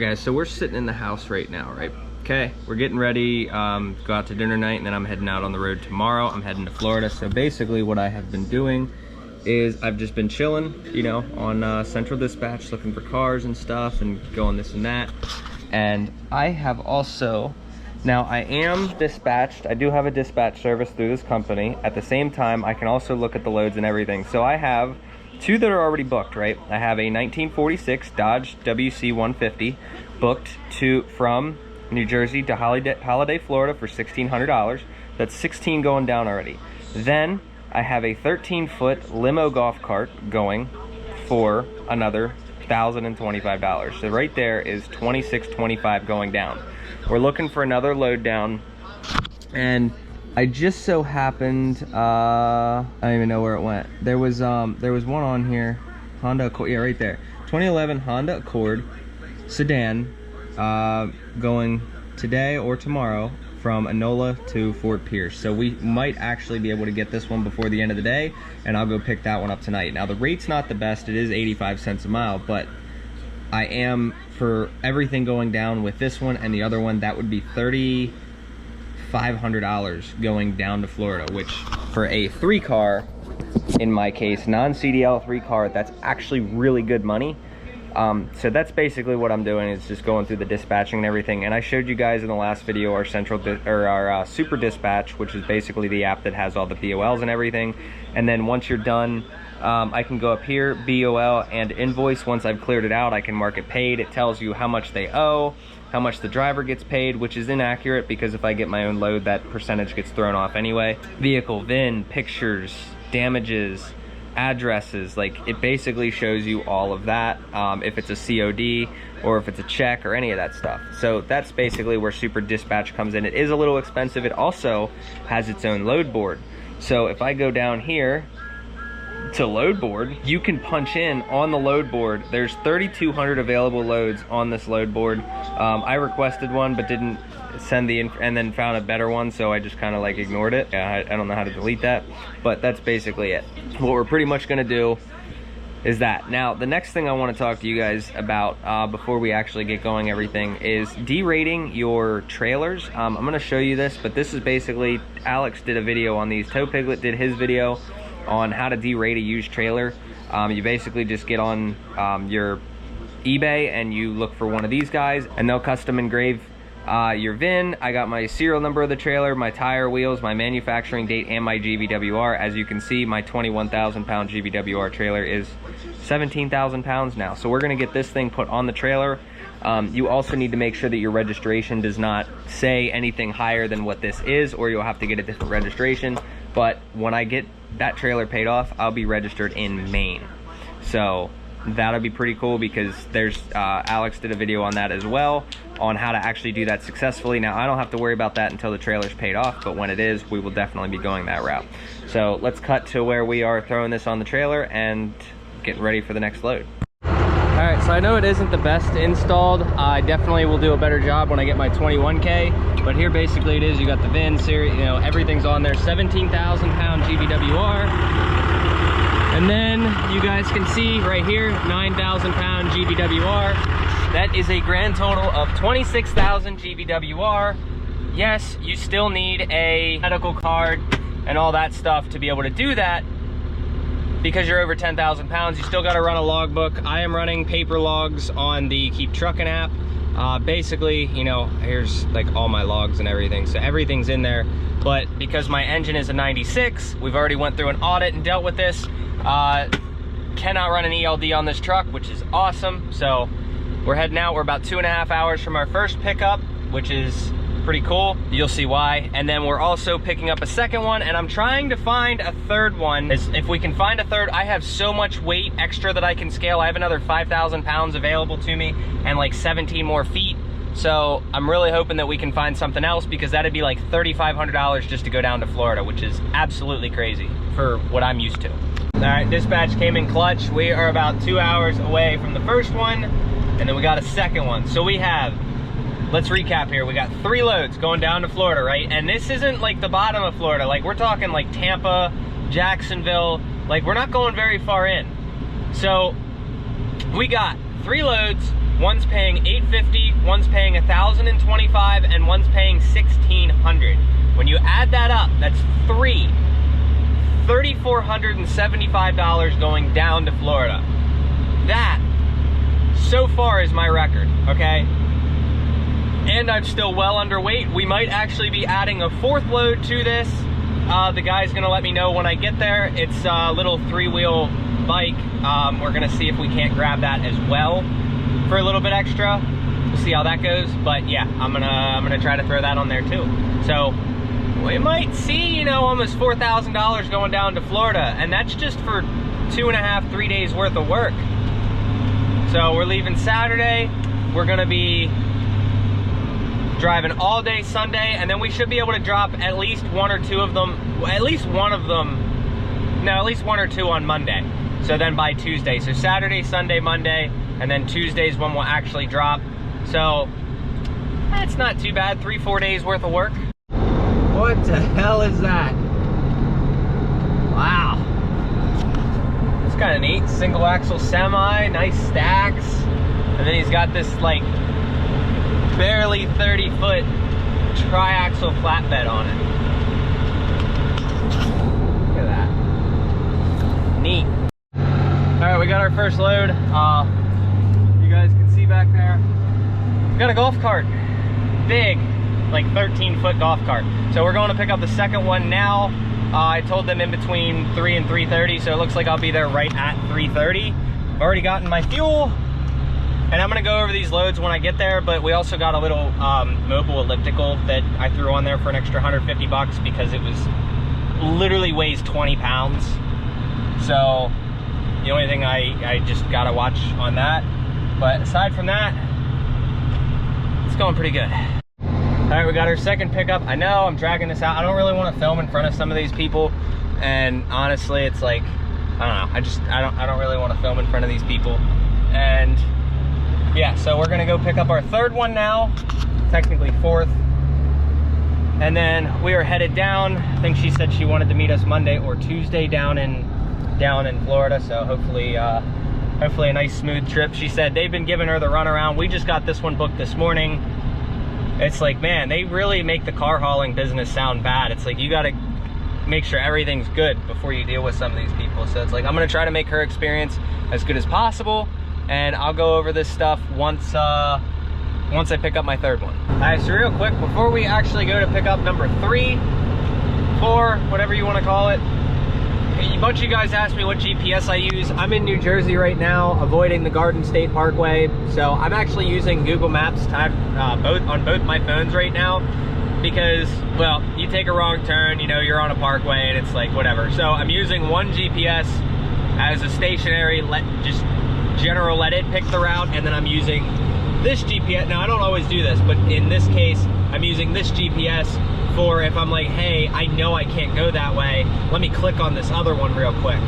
Guys, so we're sitting in the house right now, right? Okay, we're getting ready, go out to dinner night, and then I'm heading out on the road tomorrow. I'm heading to Florida. So basically what I have been doing is I've just been chilling, you know, on Central Dispatch, looking for cars and stuff and going this and that. And I have also, now I am dispatched. I do have a dispatch service through this company. At the same time, I can also look at the loads and everything. So I have two that are already booked, right? I have a 1946 Dodge WC 150 booked from New Jersey to Holiday, Florida for $1,600. That's 16 going down already. Then I have a 13-foot limo golf cart going for another $1,025. So right there is $2,625 going down. We're looking for another load down, and I just so happened, I don't even know where it went. There was one on here, Honda Accord, yeah, right there. 2011 Honda Accord sedan, going today or tomorrow from Enola to Fort Pierce. So we might actually be able to get this one before the end of the day, and I'll go pick that one up tonight. Now the rate's not the best, it is 85 cents a mile, but I am, for everything going down with this one and the other one, that would be $3,500 going down to Florida, which for a 3-car, in my case, non-CDL 3-car, that's actually really good money. So that's basically what I'm doing, is just going through the dispatching and everything. And I showed you guys in the last video our Super Dispatch, which is basically the app that has all the BOLs and everything. And then once you're done, I can go up here, BOL and invoice. Once I've cleared it out, I can mark it paid. It tells you how much they owe, how much the driver gets paid, which is inaccurate because if I get my own load, that percentage gets thrown off anyway. Vehicle VIN, pictures, damages, addresses, like it basically shows you all of that, if it's a COD or if it's a check or any of that stuff. So that's basically where Super Dispatch comes in. It is a little expensive. It also has its own load board. So if I go down here to load board, you can punch in on the load board. There's 3,200 available loads on this load board. I requested one but didn't send and then found a better one, so I just kind of like ignored it. I don't know how to delete that, but that's basically it. What we're pretty much going to do is that. Now the next thing I want to talk to you guys about before we actually get going everything is derating your trailers. I'm going to show you this, but this is basically, Alex did a video on these. Toe Piglet did his video on how to derate a used trailer. You basically just get on your eBay and you look for one of these guys, and they'll custom engrave your VIN. I got my serial number of the trailer, my tire, wheels, my manufacturing date, and my GVWR. As you can see, my 21,000 pound GVWR trailer is 17,000 pounds now. So we're gonna get this thing put on the trailer. You also need to make sure that your registration does not say anything higher than what this is, or you'll have to get a different registration. But when I get that trailer paid off, I'll be registered in Maine. So that'll be pretty cool, because there's Alex did a video on that as well, on how to actually do that successfully. Now I don't have to worry about that until the trailer's paid off, but when it is, we will definitely be going that route. So let's cut to where we are throwing this on the trailer and getting ready for the next load. All right, so I know it isn't the best installed. I definitely will do a better job when I get my 21K, but here basically it is. You got the VIN series, you know, everything's on there. 17,000 pound GVWR. And then you guys can see right here, 9,000 pound GVWR. That is a grand total of 26,000 GVWR. Yes, you still need a medical card and all that stuff to be able to do that, because you're over 10,000 pounds. You still got to run a logbook. I am running paper logs on the Keep Trucking app. Basically, you know, here's like all my logs and everything, so everything's in there. But because my engine is a 96, we've already went through an audit and dealt with this. Cannot run an ELD on this truck, which is awesome. So we're heading out. We're about 2.5 hours from our first pickup, which is pretty cool. You'll see why. And then we're also picking up a second one, and I'm trying to find a third one. If we can find a third, I have so much weight extra that I can scale. I have another 5,000 pounds available to me and like 17 more feet. So I'm really hoping that we can find something else, because that'd be like $3,500 just to go down to Florida, which is absolutely crazy for what I'm used to. All right, dispatch came in clutch. We are about 2 hours away from the first one, and then we got a second one. So we have, let's recap here. We got 3 loads going down to Florida, right? And this isn't like the bottom of Florida. Like we're talking like Tampa, Jacksonville. Like we're not going very far in. So we got 3 loads One's paying $850, one's paying $1,025, and one's paying $1,600. When you add that up, that's $3,475 going down to Florida. That, so far, is my record, okay? And I'm still well underweight. We might actually be adding a fourth load to this. The guy's gonna let me know when I get there. It's a little 3-wheel bike. We're gonna see if we can't grab that as well for a little bit extra. We'll see how that goes. But yeah, I'm gonna try to throw that on there too. So we might see, you know, almost $4,000 going down to Florida, and that's just for 2.5, 3 days worth of work. So we're leaving Saturday. We're gonna be driving all day Sunday, and then we should be able to drop at least one or two of them, at least one or two on Monday. So then by Tuesday, so Saturday, Sunday, Monday, and then Tuesday's when we'll actually drop. So that's not too bad, 3-4 days worth of work. What the hell is that? Wow. It's kind of neat. Single axle semi, nice stacks. And then he's got this like barely 30-foot tri-axle flatbed on it. Look at that. Neat. All right, we got our first load. You guys can see back there. We got a golf cart. Big, like 13-foot golf cart. So we're going to pick up the second one now. I told them in between 3 and 3:30, so it looks like I'll be there right at 3:30. I've already gotten my fuel, and I'm gonna go over these loads when I get there, but we also got a little mobile elliptical that I threw on there for an extra $150 because it was literally weighs 20 pounds. So the only thing I just gotta watch on that. But aside from that, it's going pretty good. All right, we got our second pickup. I know I'm dragging this out. I don't really want to film in front of some of these people, and honestly, it's like, I don't know. I don't really want to film in front of these people. And yeah, so we're gonna go pick up our third one now, technically fourth, and then we are headed down. I think she said she wanted to meet us Monday or Tuesday down in Florida. So hopefully a nice smooth trip. She said they've been giving her the runaround. We just got this one booked this morning. It's like, man, they really make the car hauling business sound bad. It's like, you gotta make sure everything's good before you deal with some of these people. So it's like, I'm gonna try to make her experience as good as possible, and I'll go over this stuff once I pick up my third one. All right, so real quick, before we actually go to pick up number 3, 4, whatever you wanna call it, a bunch of you guys asked me what GPS I use. I'm in New Jersey right now, avoiding the Garden State Parkway. So I'm actually using Google Maps on both my phones right now because, well, you take a wrong turn, you know, you're on a parkway and it's like, whatever. So I'm using one GPS as a stationary, let it pick the route, and then I'm using this GPS. Now, I don't always do this, but in this case, I'm using this GPS for if I'm like, hey, I know I can't go that way, let me click on this other one real quick.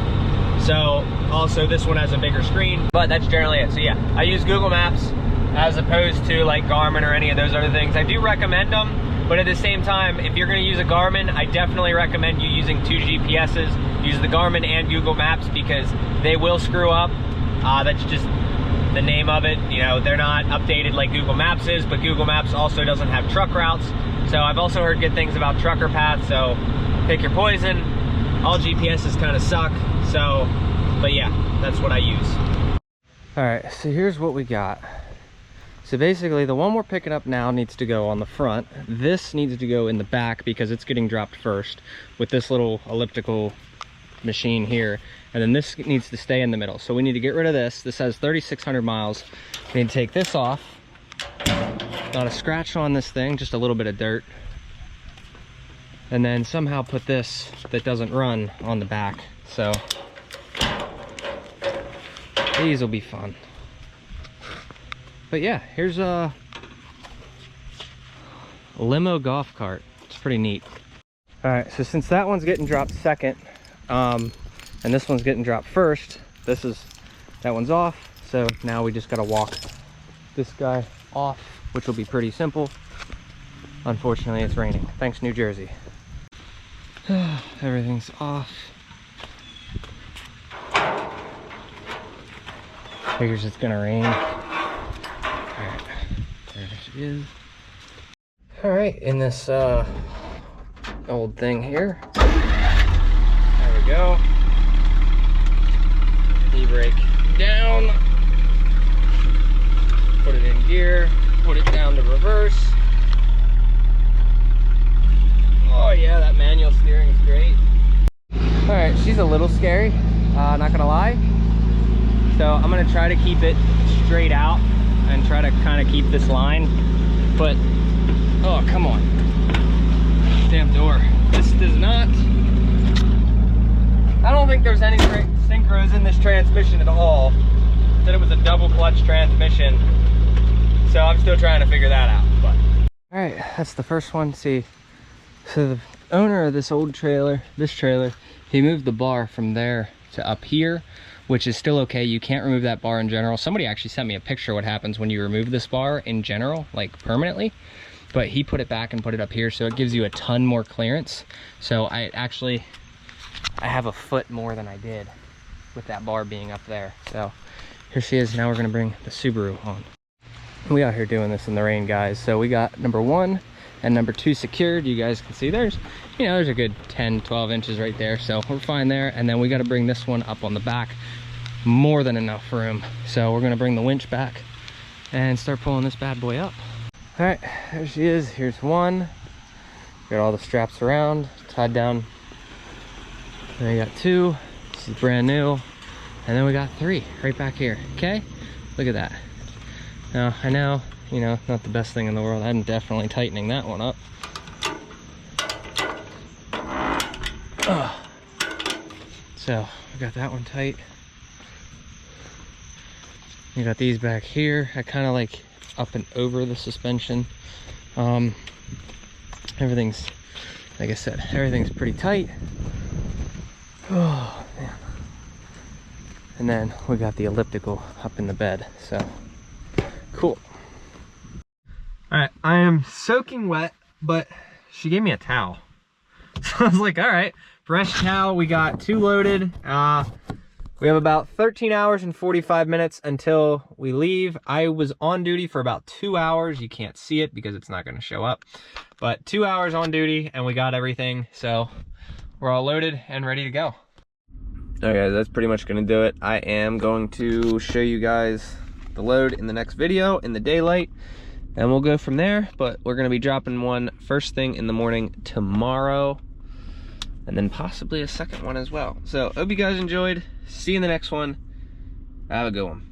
So also this one has a bigger screen, but that's generally it. So yeah, I use Google Maps as opposed to like Garmin or any of those other things. I do recommend them, but at the same time, if you're gonna use a Garmin, I definitely recommend you using 2 GPSs. Use the Garmin and Google Maps because they will screw up. That's just the name of it. You know, they're not updated like Google Maps is, but Google Maps also doesn't have truck routes. So I've also heard good things about trucker paths, so pick your poison. All GPSs kind of suck, so, but yeah, that's what I use. All right, so here's what we got. So basically the one we're picking up now needs to go on the front. This needs to go in the back because it's getting dropped first with this little elliptical machine here. And then this needs to stay in the middle. So we need to get rid of this. This has 3,600 miles. We need to take this off. Not a scratch on this thing, just a little bit of dirt. And then somehow put this that doesn't run on the back. So these will be fun. But yeah, here's a limo golf cart. It's pretty neat. All right, so since that one's getting dropped second, and this one's getting dropped first, that one's off. So now we just gotta walk this guy off, which will be pretty simple. Unfortunately, it's raining. Thanks, New Jersey. Everything's off. Figures it's gonna rain. she is. All right, in this old thing here. There we go. E-brake down. Put it in gear. Put it down to reverse. Oh yeah, that manual steering is great. All right, she's a little scary, not gonna lie. So I'm gonna try to keep it straight out and try to kind of keep this line. But, oh, come on. Damn door. This does not, I don't think there's any synchros in this transmission at all. Said it was a double clutch transmission. So I'm still trying to figure that out. But all right, that's the first one. See, so the owner of this old trailer, he moved the bar from there to up here, which is still okay. You can't remove that bar in general. Somebody actually sent me a picture of what happens when you remove this bar in general, like permanently. But he put it back and put it up here, so it gives you a ton more clearance. So I have a foot more than I did with that bar being up there. So here she is. Now we're gonna bring the Subaru on. We out here doing this in the rain, guys. So we got number 1 and number 2 secured. You guys can see there's a good 10-12 inches right there, so we're fine there. And then we got to bring this one up on the back, more than enough room. So we're going to bring the winch back and start pulling this bad boy up. All right, there she is. Here's 1. Got all the straps around, tied down. Then we got 2. This is brand new. And then we got 3 right back here. Okay, look at that. Now I know, not the best thing in the world. I'm definitely tightening that one up. So I got that one tight. You got these back here. I kind of like up and over the suspension. Everything's, like I said, everything's pretty tight. Oh man. And then we got the elliptical up in the bed. So cool. All right, I am soaking wet, but she gave me a towel. So I was like, all right, fresh towel. We got 2 loaded. We have about 13 hours and 45 minutes until we leave. I was on duty for about 2 hours. You can't see it because it's not gonna show up, but 2 hours on duty and we got everything. So we're all loaded and ready to go. All right, guys, that's pretty much gonna do it. I am going to show you guys the load in the next video in the daylight, and we'll go from there. But we're going to be dropping one first thing in the morning tomorrow, and then possibly a second one as well. So hope you guys enjoyed. See you in the next one. Have a good one.